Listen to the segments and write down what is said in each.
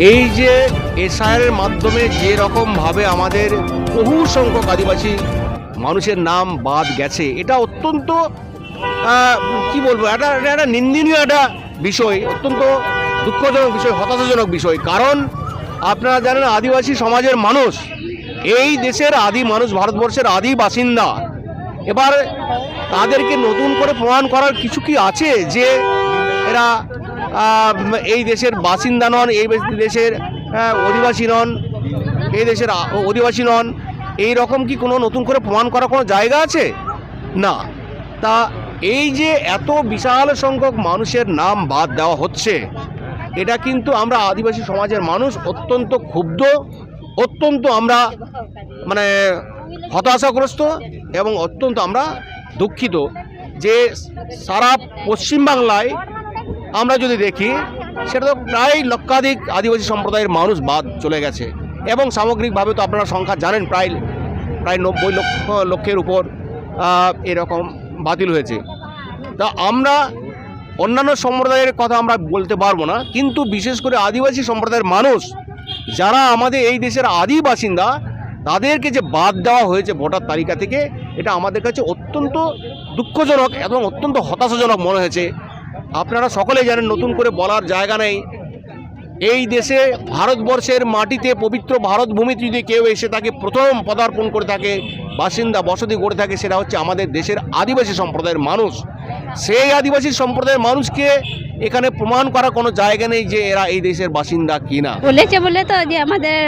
এই যে এসআইআরের মাধ্যমে যে রকমভাবে আমাদের বহু সংখ্যক আদিবাসী মানুষের নাম বাদ গেছে, এটা অত্যন্ত কি বলবো, একটা নিন্দনীয় একটা বিষয়, অত্যন্ত দুঃখজনক বিষয়, হতাশাজনক বিষয়। কারণ আপনারা জানেন আদিবাসী সমাজের মানুষ এই দেশের আদি মানুষ, ভারতবর্ষের আদি বাসিন্দা। এবার তাদেরকে নতুন করে প্রমাণ করার কিছু কি আছে যে এরা এই দেশের বাসিন্দা নন, এই দেশের অধিবাসী নন, এই দেশের অধিবাসী নন, এই রকম কি কোনো নতুন করে প্রমাণ করার কোনো জায়গা আছে? না। তা এই যে এত বিশাল সংখ্যক মানুষের নাম বাদ দেওয়া হচ্ছে, এটা কিন্তু আমরা আদিবাসী সমাজের মানুষ অত্যন্ত ক্ষুব্ধ, অত্যন্ত আমরা মানে হতাশাগ্রস্ত এবং অত্যন্ত আমরা দুঃখিত যে সারা পশ্চিমবাংলায় আমরা যদি দেখি সেটা তো প্রায় লক্ষাধিক আদিবাসী সম্প্রদায়ের মানুষ বাদ চলে গেছে এবং সামগ্রিকভাবে তো আপনারা সংখ্যা জানেন প্রায় 90 লক্ষের উপর এরকম বাতিল হয়েছে। তা আমরা অন্যান্য সম্প্রদায়ের কথা আমরা বলতে পারবো না, কিন্তু বিশেষ করে আদিবাসী সম্প্রদায়ের মানুষ যারা আমাদের এই দেশের আদি বাসিন্দা, তাদেরকে যে বাদ দেওয়া হয়েছে ভোটার তালিকা থেকে, এটা আমাদের কাছে অত্যন্ত দুঃখজনক এবং অত্যন্ত হতাশাজনক মনে হয়েছে। আপনারা সকলেই জানেন, নতুন করে বলার জায়গা নেই, এই দেশে ভারতবর্ষের মাটিতে পবিত্র ভারত ভূমিতে যদি কেউ এসে তাকে প্রথম পদার্পণ করে থাকে, বাসিন্দা বসতি করে থাকে, সেটা হচ্ছে আমাদের দেশের আদিবাসী সম্প্রদায়ের মানুষ। সেই আদিবাসী সম্প্রদায়ের মানুষকে এখানে প্রমাণ করার কোনো জায়গা নেই যে এরা এই দেশের বাসিন্দা কিনা। বলেছে বলে তো যে আমাদের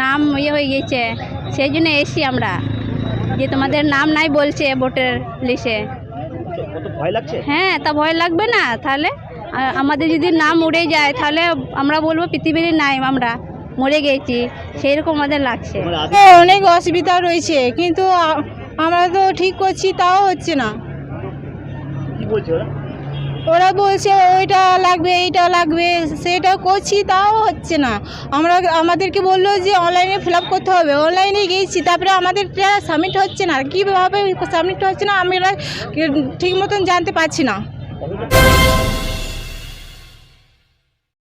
নাম হয়ে গেছে, সেই জন্য এসছি আমরা, যে তোমাদের নাম নাই বলছে ভোটার লিস্টে। ভয় লাগছে? হ্যাঁ, তা ভয় লাগবে না? তাহলে আমাদের যদি নাম উড়ে যায় তাহলে আমরা বলবো পৃথিবীর নাই, আমরা মরে গেছি, সেই রকম আমাদের লাগছে। অনেক অসুবিধা রয়েছে, কিন্তু আমরা তো ঠিক করছি তাও হচ্ছে না। কি বলছে ওরা বলছে ওইটা লাগবে এইটা লাগবে, সেটা করছি তাও হচ্ছে না। আমাদেরকে বললো যে অনলাইনে ফিল আপ করতে হবে, অনলাইনে গিয়েছি, তারপরে আমাদের সাবমিট হচ্ছে না। কীভাবে সাবমিট হচ্ছে না আমরা ঠিক মতন জানতে পারছি না।